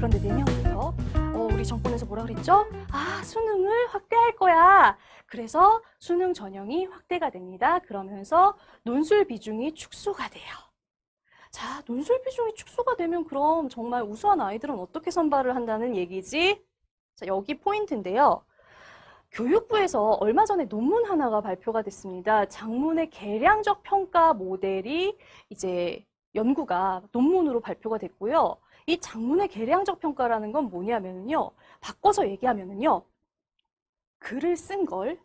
그런데 내년부터 우리 정권에서 뭐라 그랬죠? 수능을 확대할 거야. 그래서 수능 전형이 확대가 됩니다. 그러면서 논술 비중이 축소가 돼요. 자, 논술 비중이 축소가 되면 그럼 정말 우수한 아이들은 어떻게 선발을 한다는 얘기지? 자, 여기 포인트인데요. 교육부에서 얼마 전에 논문 하나가 발표가 됐습니다. 장문의 계량적 평가 모델이 이제 연구가 논문으로 발표가 됐고요. 이 장문의 계량적 평가라는 건 뭐냐면요. 바꿔서 얘기하면요. 글을 쓴 걸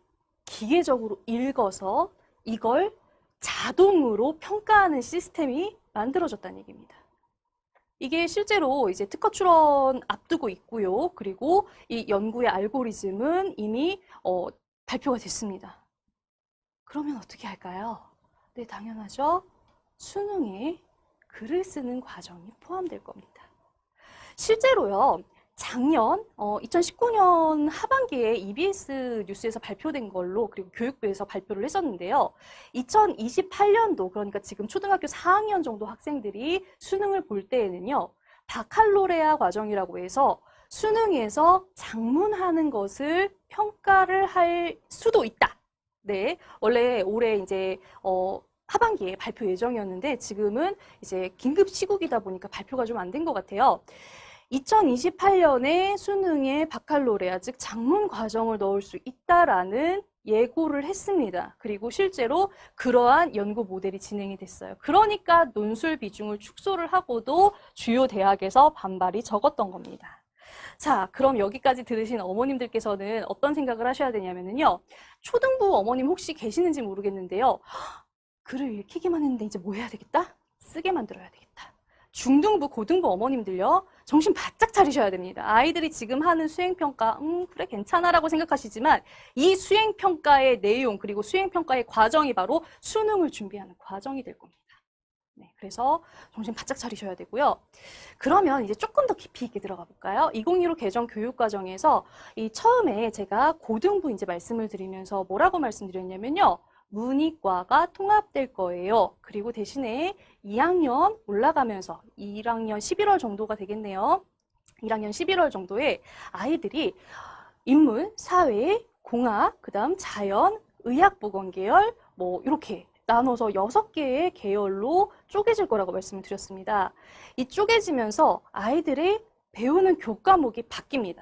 기계적으로 읽어서 이걸 자동으로 평가하는 시스템이 만들어졌다는 얘기입니다. 이게 실제로 이제 특허 출원 앞두고 있고요. 그리고 이 연구의 알고리즘은 이미 발표가 됐습니다. 그러면 어떻게 할까요? 네, 당연하죠. 수능에 글을 쓰는 과정이 포함될 겁니다. 실제로요. 작년 2019년 하반기에 EBS 뉴스에서 발표된 걸로 그리고 교육부에서 발표를 했었는데요. 2028년도 그러니까 지금 초등학교 4학년 정도 학생들이 수능을 볼 때에는요. 바칼로레아 과정이라고 해서 수능에서 작문하는 것을 평가를 할 수도 있다. 네, 원래 올해 이제 하반기에 발표 예정이었는데 지금은 이제 긴급 시국이다 보니까 발표가 좀 안 된 것 같아요. 2028년에 수능에 바칼로레아, 즉 작문 과정을 넣을 수 있다라는 예고를 했습니다. 그리고 실제로 그러한 연구 모델이 진행이 됐어요. 그러니까 논술 비중을 축소를 하고도 주요 대학에서 반발이 적었던 겁니다. 자, 그럼 여기까지 들으신 어머님들께서는 어떤 생각을 하셔야 되냐면요. 초등부 어머님 혹시 계시는지 모르겠는데요. 글을 읽히기만 했는데 이제 뭐 해야 되겠다? 쓰게 만들어야 되겠다. 중등부, 고등부 어머님들요. 정신 바짝 차리셔야 됩니다. 아이들이 지금 하는 수행평가, 그래 괜찮아라고 생각하시지만 이 수행평가의 내용 그리고 수행평가의 과정이 바로 수능을 준비하는 과정이 될 겁니다. 네, 그래서 정신 바짝 차리셔야 되고요. 그러면 이제 조금 더 깊이 있게 들어가 볼까요? 2015 개정 교육과정에서 이 처음에 제가 고등부 이제 말씀을 드리면서 뭐라고 말씀드렸냐면요. 문이과가 통합될 거예요. 그리고 대신에 2학년 올라가면서 1학년 11월 정도가 되겠네요. 1학년 11월 정도에 아이들이 인문, 사회, 공학, 그다음 자연, 의학보건 계열 뭐 이렇게 나눠서 6개의 계열로 쪼개질 거라고 말씀을 드렸습니다. 이 쪼개지면서 아이들의 배우는 교과목이 바뀝니다.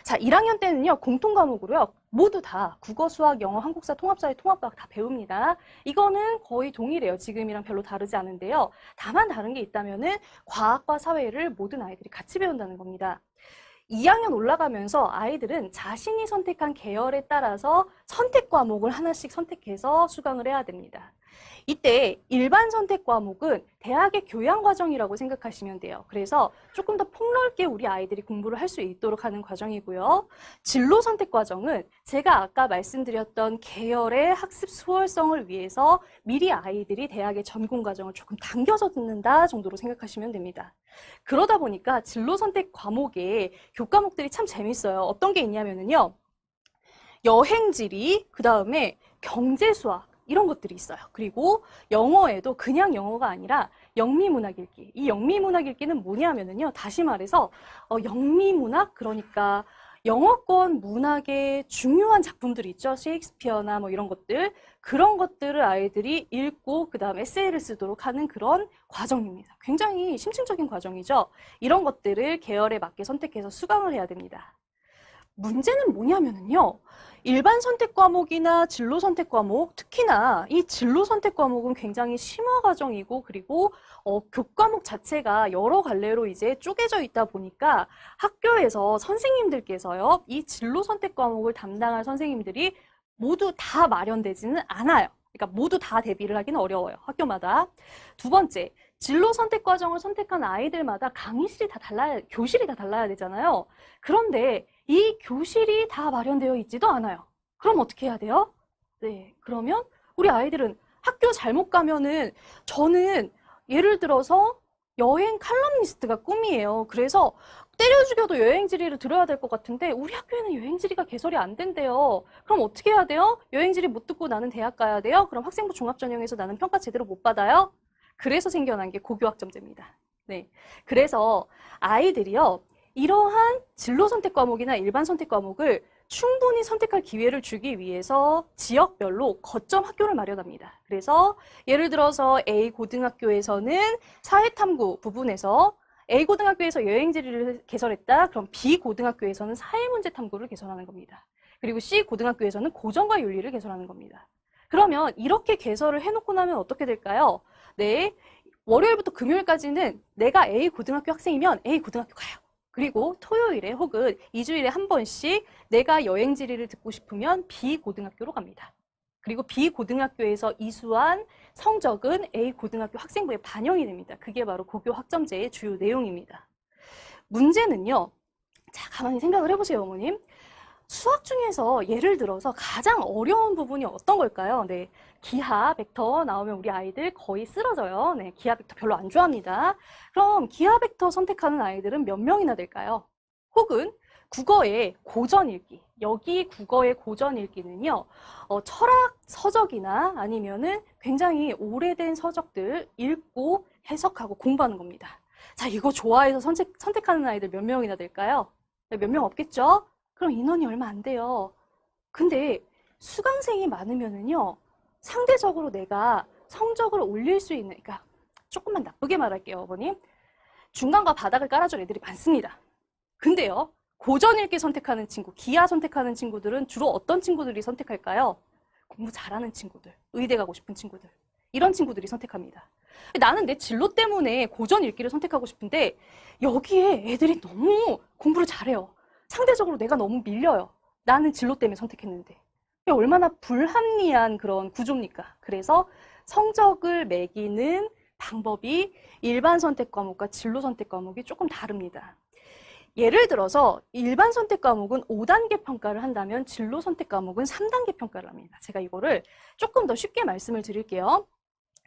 자, 1학년 때는요, 공통과목으로요, 모두 다 국어, 수학, 영어, 한국사, 통합사회, 통합과학 다 배웁니다. 이거는 거의 동일해요. 지금이랑 별로 다르지 않은데요. 다만 다른 게 있다면은 과학과 사회를 모든 아이들이 같이 배운다는 겁니다. 2학년 올라가면서 아이들은 자신이 선택한 계열에 따라서 선택 과목을 하나씩 선택해서 수강을 해야 됩니다. 이때 일반 선택 과목은 대학의 교양 과정이라고 생각하시면 돼요. 그래서 조금 더 폭넓게 우리 아이들이 공부를 할 수 있도록 하는 과정이고요. 진로 선택 과정은 제가 아까 말씀드렸던 계열의 학습 수월성을 위해서 미리 아이들이 대학의 전공 과정을 조금 당겨서 듣는다 정도로 생각하시면 됩니다. 그러다 보니까 진로 선택 과목에 교과목들이 참 재밌어요. 어떤 게 있냐면요. 여행지리, 그 다음에 경제 수학, 이런 것들이 있어요. 그리고 영어에도 그냥 영어가 아니라 영미문학 읽기. 이 영미문학 읽기는 뭐냐면요. 다시 말해서 영미문학, 그러니까 영어권 문학의 중요한 작품들이 있죠. 셰익스피어나 뭐 이런 것들. 그런 것들을 아이들이 읽고 그 다음 에세이를 쓰도록 하는 그런 과정입니다. 굉장히 심층적인 과정이죠. 이런 것들을 계열에 맞게 선택해서 수강을 해야 됩니다. 문제는 뭐냐면요. 일반 선택 과목이나 진로 선택 과목, 특히나 이 진로 선택 과목은 굉장히 심화 과정이고 그리고 교과목 자체가 여러 갈래로 이제 쪼개져 있다 보니까 학교에서 선생님들께서요. 이 진로 선택 과목을 담당할 선생님들이 모두 다 마련되지는 않아요. 그러니까 모두 다 대비를 하기는 어려워요. 학교마다. 두 번째, 진로 선택 과정을 선택한 아이들마다 강의실이 다 달라야, 교실이 다 달라야 되잖아요. 그런데 이 교실이 다 마련되어 있지도 않아요. 그럼 어떻게 해야 돼요? 네, 그러면 우리 아이들은 학교 잘못 가면은 저는 예를 들어서 여행 칼럼니스트가 꿈이에요. 그래서 때려 죽여도 여행지리를 들어야 될 것 같은데 우리 학교에는 여행지리가 개설이 안 된대요. 그럼 어떻게 해야 돼요? 여행지리 못 듣고 나는 대학 가야 돼요? 그럼 학생부 종합전형에서 나는 평가 제대로 못 받아요? 그래서 생겨난 게 고교학점제입니다. 네, 그래서 아이들이요. 이러한 진로 선택 과목이나 일반 선택 과목을 충분히 선택할 기회를 주기 위해서 지역별로 거점 학교를 마련합니다. 그래서 예를 들어서 A 고등학교에서는 사회탐구 부분에서 A 고등학교에서 여행지를 개설했다. 그럼 B 고등학교에서는 사회문제 탐구를 개설하는 겁니다. 그리고 C 고등학교에서는 고전과 윤리를 개설하는 겁니다. 그러면 이렇게 개설을 해놓고 나면 어떻게 될까요? 네, 월요일부터 금요일까지는 내가 A 고등학교 학생이면 A 고등학교 가요. 그리고 토요일에 혹은 2주일에 한 번씩 내가 여행지리를 듣고 싶으면 B 고등학교로 갑니다. 그리고 B 고등학교에서 이수한 성적은 A 고등학교 학생부에 반영이 됩니다. 그게 바로 고교 학점제의 주요 내용입니다. 문제는요. 자, 가만히 생각을 해보세요, 어머님. 수학 중에서 예를 들어서 가장 어려운 부분이 어떤 걸까요? 네, 기하, 벡터 나오면 우리 아이들 거의 쓰러져요. 네, 기하, 벡터 별로 안 좋아합니다. 그럼 기하, 벡터 선택하는 아이들은 몇 명이나 될까요? 혹은 국어의 고전 읽기. 여기 국어의 고전 읽기는요, 철학 서적이나 아니면은 굉장히 오래된 서적들 읽고 해석하고 공부하는 겁니다. 자, 이거 좋아해서 선택하는 아이들 몇 명이나 될까요? 네, 몇 명 없겠죠? 그럼 인원이 얼마 안 돼요. 근데 수강생이 많으면은요, 상대적으로 내가 성적을 올릴 수 있는, 그러니까 조금만 나쁘게 말할게요, 어머님. 중간과 바닥을 깔아줄 애들이 많습니다. 근데요, 고전 읽기 선택하는 친구, 기하 선택하는 친구들은 주로 어떤 친구들이 선택할까요? 공부 잘하는 친구들, 의대 가고 싶은 친구들. 이런 친구들이 선택합니다. 나는 내 진로 때문에 고전 읽기를 선택하고 싶은데 여기에 애들이 너무 공부를 잘해요. 상대적으로 내가 너무 밀려요. 나는 진로 때문에 선택했는데. 얼마나 불합리한 그런 구조입니까? 그래서 성적을 매기는 방법이 일반 선택 과목과 진로 선택 과목이 조금 다릅니다. 예를 들어서 일반 선택 과목은 5단계 평가를 한다면 진로 선택 과목은 3단계 평가를 합니다. 제가 이거를 조금 더 쉽게 말씀을 드릴게요.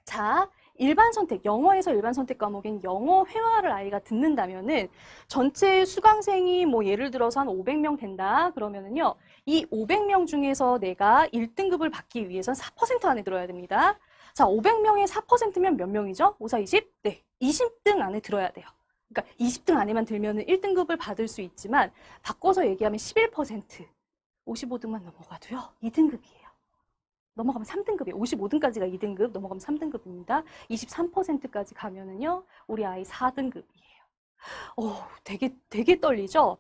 자, 일반 선택, 영어에서 일반 선택 과목인 영어 회화를 아이가 듣는다면은 전체 수강생이 뭐 예를 들어서 한 500명 된다 그러면은요, 이 500명 중에서 내가 1등급을 받기 위해선 4% 안에 들어야 됩니다. 자, 500명의 4%면 몇 명이죠? 5, 4, 20? 네, 20등 안에 들어야 돼요. 그러니까 20등 안에만 들면은 1등급을 받을 수 있지만 바꿔서 얘기하면 11%, 55등만 넘어가도요, 2등급이에요. 넘어가면 3등급이에요. 55등까지가 2등급, 넘어가면 3등급입니다. 23%까지 가면은요, 우리 아이 4등급이에요. 되게 떨리죠?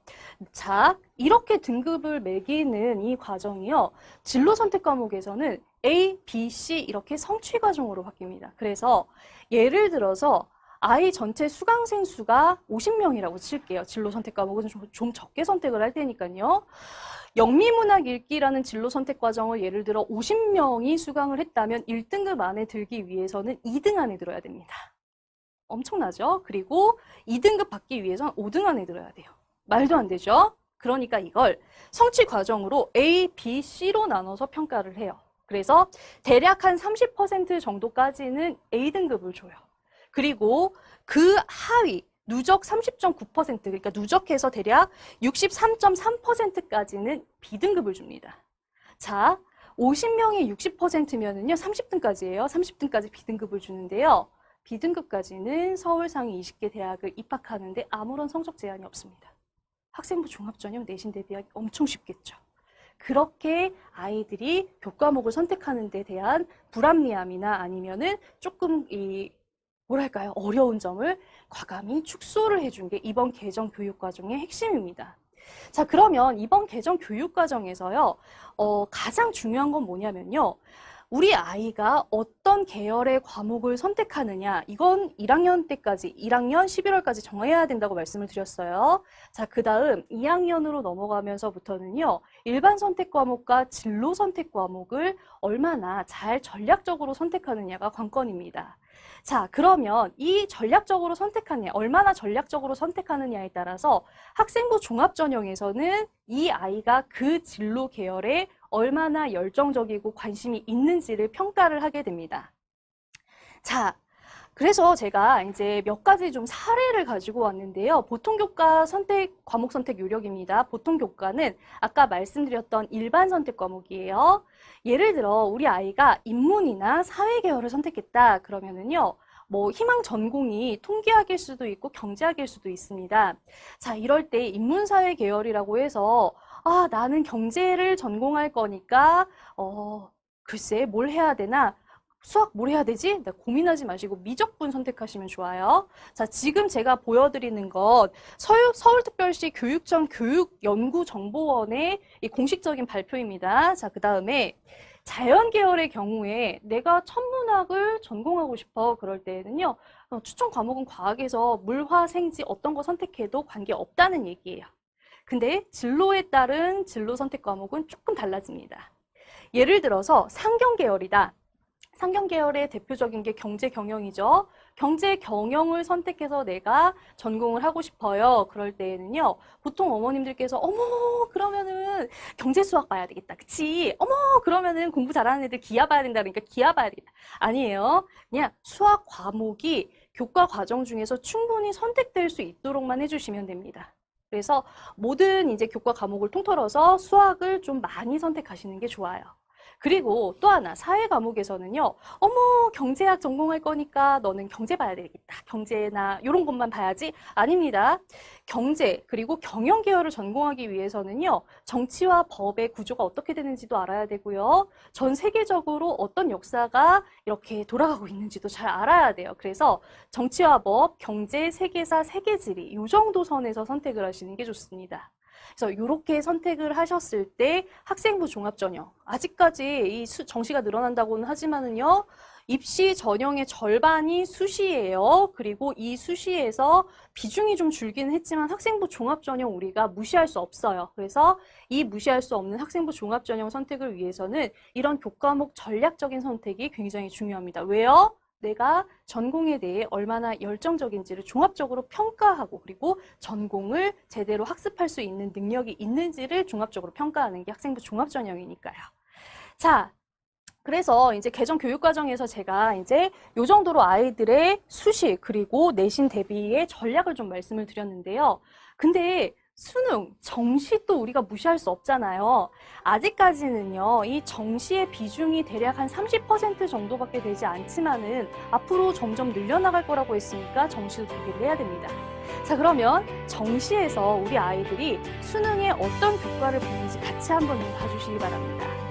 자, 이렇게 등급을 매기는 이 과정이요, 진로 선택 과목에서는 A, B, C 이렇게 성취 과정으로 바뀝니다. 그래서 예를 들어서 아이 전체 수강생 수가 50명이라고 칠게요. 진로 선택 과목은 좀 적게 선택을 할 테니까요. 영미문학 읽기라는 진로 선택 과정을 예를 들어 50명이 수강을 했다면 1등급 안에 들기 위해서는 2등 안에 들어야 됩니다. 엄청나죠? 그리고 2등급 받기 위해서는 5등 안에 들어야 돼요. 말도 안 되죠? 그러니까 이걸 성취 과정으로 A, B, C로 나눠서 평가를 해요. 그래서 대략 한 30% 정도까지는 A등급을 줘요. 그리고 그 하위 누적 30.9%, 그러니까 누적해서 대략 63.3%까지는 B등급을 줍니다. 자, 50명의 60%면은요, 30등까지예요. 30등까지 B등급을 주는데요. B등급까지는 서울상위 20개 대학을 입학하는데 아무런 성적 제한이 없습니다. 학생부 종합전형 내신 대비하기 엄청 쉽겠죠. 그렇게 아이들이 교과목을 선택하는 데 대한 불합리함이나 아니면은 조금 뭐랄까요? 어려운 점을 과감히 축소를 해준 게 이번 개정 교육과정의 핵심입니다. 자, 그러면 이번 개정 교육과정에서요, 가장 중요한 건 뭐냐면요. 우리 아이가 어떤 계열의 과목을 선택하느냐, 이건 1학년 때까지, 1학년 11월까지 정해야 된다고 말씀을 드렸어요. 자, 그 다음 2학년으로 넘어가면서부터는요, 일반 선택 과목과 진로 선택 과목을 얼마나 잘 전략적으로 선택하느냐가 관건입니다. 자, 그러면 이 전략적으로 선택하느냐, 얼마나 전략적으로 선택하느냐에 따라서 학생부 종합전형에서는 이 아이가 그 진로 계열에 얼마나 열정적이고 관심이 있는지를 평가를 하게 됩니다. 자, 그래서 제가 이제 몇 가지 좀 사례를 가지고 왔는데요. 보통교과 선택, 과목 선택 요령입니다. 보통교과는 아까 말씀드렸던 일반 선택 과목이에요. 예를 들어 우리 아이가 인문이나 사회 계열을 선택했다 그러면은요, 뭐 희망 전공이 통계학일 수도 있고 경제학일 수도 있습니다. 자, 이럴 때 인문사회 계열이라고 해서 나는 경제를 전공할 거니까 글쎄 뭘 해야 되나? 수학 뭘 해야 되지? 고민하지 마시고 미적분 선택하시면 좋아요. 자, 지금 제가 보여드리는 것 서울특별시 교육청 교육연구정보원의 이 공식적인 발표입니다. 자, 그 다음에 자연 계열의 경우에 내가 천문학을 전공하고 싶어 그럴 때에는요. 추천 과목은 과학에서 물화생지 어떤 거 선택해도 관계없다는 얘기예요. 근데 진로에 따른 진로 선택 과목은 조금 달라집니다. 예를 들어서 상경 계열이다. 상경 계열의 대표적인 게 경제 경영이죠. 경제 경영을 선택해서 내가 전공을 하고 싶어요. 그럴 때에는요. 보통 어머님들께서 어머 그러면은 경제 수학 봐야 되겠다. 그치? 어머 그러면은 공부 잘하는 애들 기하 봐야 된다. 그러니까 기하 봐야 되겠다. 아니에요. 그냥 수학 과목이 교과 과정 중에서 충분히 선택될 수 있도록만 해주시면 됩니다. 그래서 모든 이제 교과 과목을 통틀어서 수학을 좀 많이 선택하시는 게 좋아요. 그리고 또 하나 사회 과목에서는요. 어머 경제학 전공할 거니까 너는 경제 봐야 되겠다. 경제나 이런 것만 봐야지. 아닙니다. 경제 그리고 경영 계열을 전공하기 위해서는요. 정치와 법의 구조가 어떻게 되는지도 알아야 되고요. 전 세계적으로 어떤 역사가 이렇게 돌아가고 있는지도 잘 알아야 돼요. 그래서 정치와 법, 경제, 세계사, 세계지리 이 정도 선에서 선택을 하시는 게 좋습니다. 그래서 이렇게 선택을 하셨을 때 학생부 종합전형 아직까지 이 정시가 늘어난다고는 하지만은요 입시 전형의 절반이 수시예요. 그리고 이 수시에서 비중이 좀 줄기는 했지만 학생부 종합전형 우리가 무시할 수 없어요. 그래서 이 무시할 수 없는 학생부 종합전형 선택을 위해서는 이런 교과목 전략적인 선택이 굉장히 중요합니다. 왜요? 내가 전공에 대해 얼마나 열정적인지를 종합적으로 평가하고 그리고 전공을 제대로 학습할 수 있는 능력이 있는지를 종합적으로 평가하는 게 학생부 종합전형이니까요. 자, 그래서 이제 개정 교육과정에서 제가 이제 요 정도로 아이들의 수시 그리고 내신 대비의 전략을 좀 말씀을 드렸는데요. 근데 수능, 정시 또 우리가 무시할 수 없잖아요. 아직까지는요, 이 정시의 비중이 대략 한 30% 정도밖에 되지 않지만은 앞으로 점점 늘려나갈 거라고 했으니까 정시도 대비를 해야 됩니다. 자, 그러면 정시에서 우리 아이들이 수능에 어떤 교과를 보는지 같이 한번 봐주시기 바랍니다.